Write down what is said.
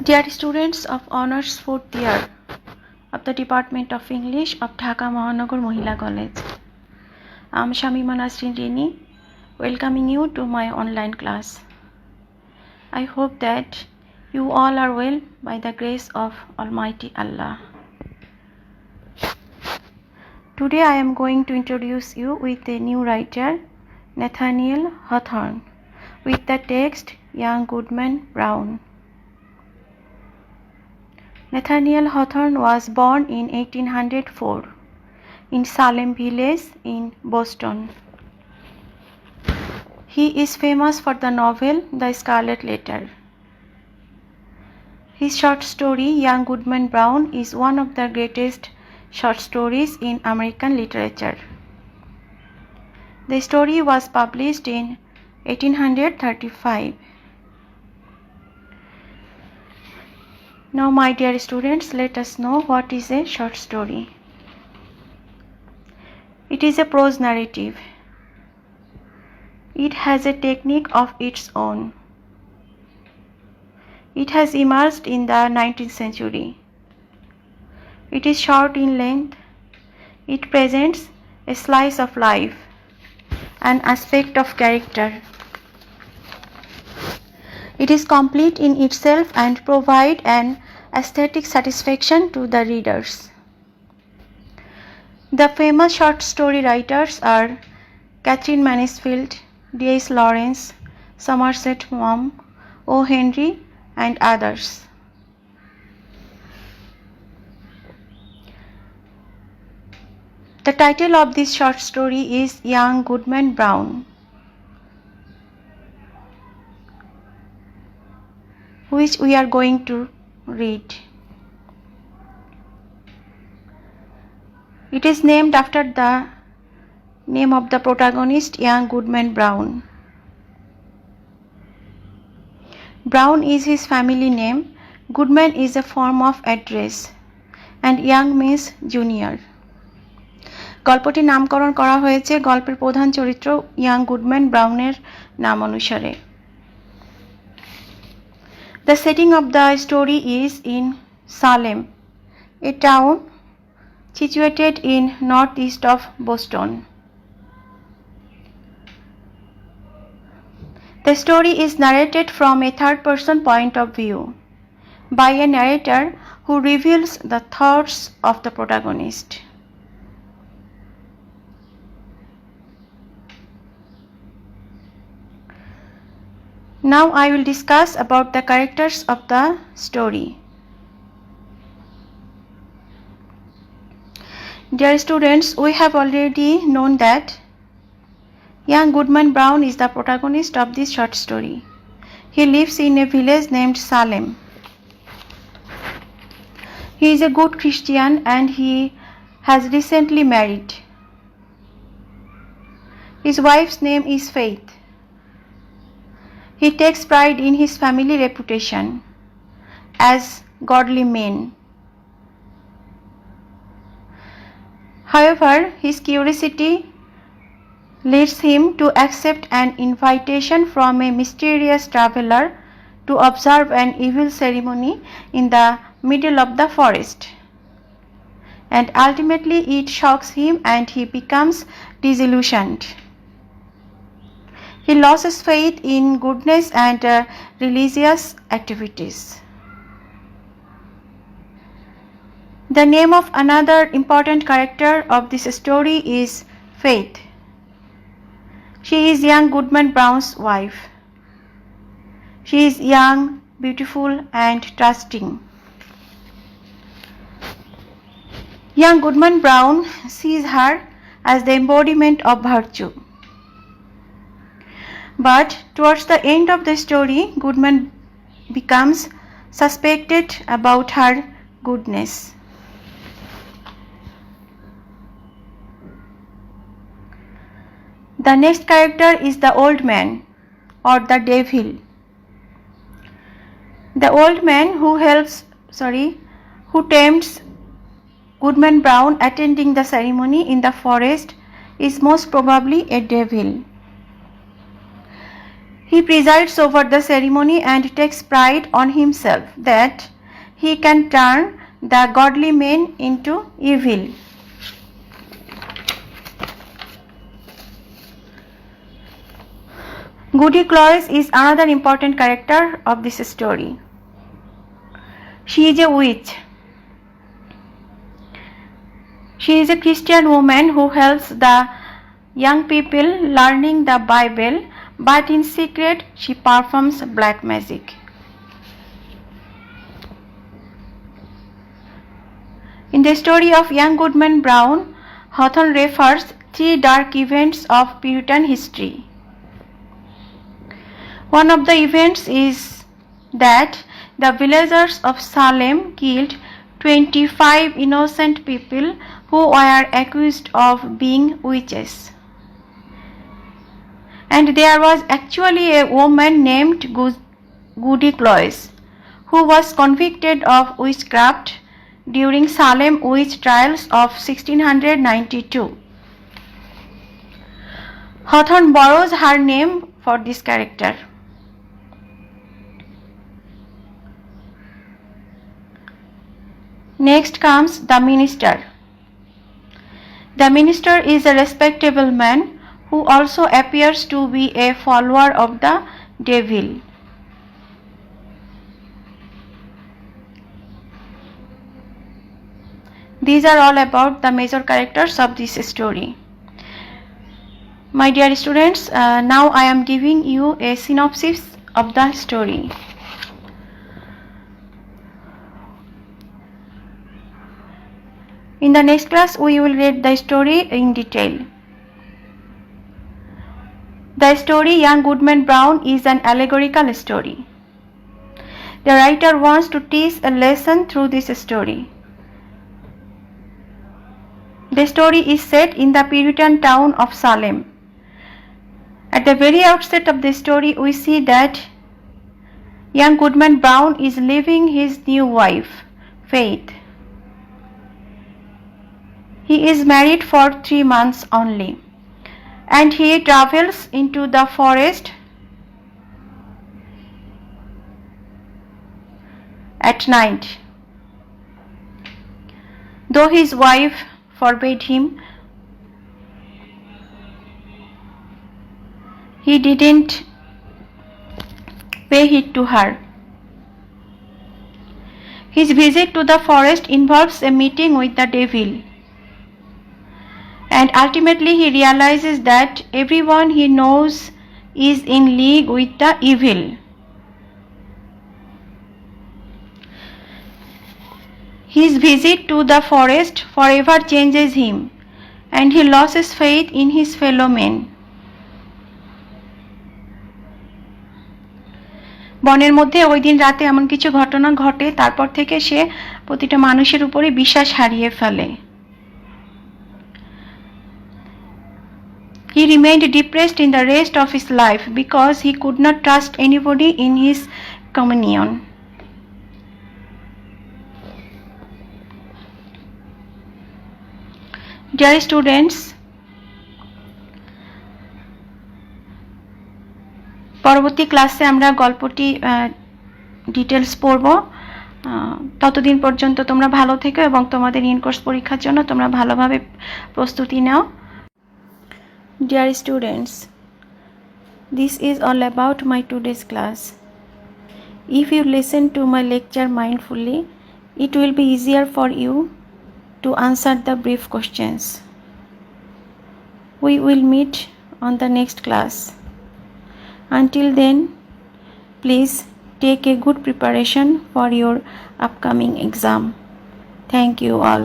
Dear students of Honours 4th year of the Department of English of Dhaka Mahanagar Mahila College, I am Shamima Nasrin Rini, welcoming you to my online class. I hope that you all are well by the grace of Almighty Allah. Today I am going to introduce you with a new writer, Nathaniel Hawthorne, with the text Young Goodman Brown. Nathaniel Hawthorne was born in 1804 in Salem Village in Boston. He is famous for the novel The Scarlet Letter. His short story Young Goodman Brown is one of the greatest short stories in American literature. The story was published in 1835. Now, my dear students, let us know what is a short story. It is a prose narrative. It has a technique of its own. It has emerged in the 19th century. It is short in length. It presents a slice of life, an aspect of character. It is complete in itself and provides an aesthetic satisfaction to the readers. The famous short story writers are Catherine Mansfield, D.S. Lawrence, Somerset Maugham, O. Henry, and others. The title of this short story is Young Goodman Brown, which we are going to read. It is named after the name of the protagonist, Young Goodman Brown. Brown is his family name, Goodman is a form of address, and Young means junior. গল্পটি নামকরণ করা হয়েছে গল্পের প্রধান চরিত্র young Goodman ব্রাউনের নাম অনুসারে। The setting of the story is in Salem, a town situated in northeast of Boston. The story is narrated from a third-person point of view by a narrator who reveals the thoughts of the protagonist. Now I will discuss about the characters of the story. Dear students, we have already known that Young Goodman Brown is the protagonist of this short story. He lives in a village named Salem. He is a good Christian and he has recently married. His wife's name is Faith. He takes pride in his family reputation as godly men. However, his curiosity leads him to accept an invitation from a mysterious traveler to observe an evil ceremony in the middle of the forest. And ultimately it shocks him and he becomes disillusioned. He loses faith in goodness and religious activities. The name of another important character of this story is Faith. She is young Goodman Brown's wife. She is young, beautiful, and trusting. Young Goodman Brown sees her as the embodiment of virtue. But towards the end of the story, Goodman becomes suspected about her goodness. The next character is the old man or the devil. The old man who tempts Goodman Brown attending the ceremony in the forest is most probably a devil. He presides over the ceremony and takes pride on himself that he can turn the godly men into evil. Goody Cloyes is another important character of this story. She is a witch. She is a Christian woman who helps the young people learning the Bible, but in secret she performs black magic. In the story of young Goodman Brown, Hawthorne refers three dark events of Puritan history. One of the events is that the villagers of Salem killed 25 innocent people who were accused of being witches. And there was actually a woman named Goody Cloyes who was convicted of witchcraft during Salem witch trials of 1692. Hawthorne borrows her name for this character. Next comes the minister. The minister is a respectable man who also appears to be a follower of the devil. These are all about the major characters of this story. My dear students, now I am giving you a synopsis of the story. In the next class, we will read the story in detail. The story Young Goodman Brown is an allegorical story. The writer wants to teach a lesson through this story. The story is set in the Puritan town of Salem. At the very outset of the story, we see that young Goodman Brown is leaving his new wife, Faith. He is married for 3 months only, and he travels into the forest at night. Though his wife forbade him, he didn't pay heed to her. His visit to the forest involves a meeting with the devil. And ultimately he realizes that everyone he knows is in league with the evil. His visit to the forest forever changes him, and he loses faith in his fellow men. বনের মধ্যে ওই দিন রাতে এমন কিছু ঘটনা ঘটে, তারপর থেকে সে প্রতিটা মানুষের উপরে বিশ্বাস হারিয়ে ফেলে। He remained depressed in the rest of his life because he could not trust anybody in his communion. Dear students, পরবর্তী ক্লাসে আমরা গল্পটি ডিটেলস পড়ব। ততদিন পর্যন্ত তোমরা ভালো থেকো এবং তোমাদের ইন কোর্স পরীক্ষার জন্য তোমরা ভালোভাবে প্রস্তুতি নাও। Dear students, this is all about my today's class. If you listen to my lecture mindfully, it will be easier for you to answer the brief questions. We will meet on the next class. Until then, please take a good preparation for your upcoming exam. Thank you all.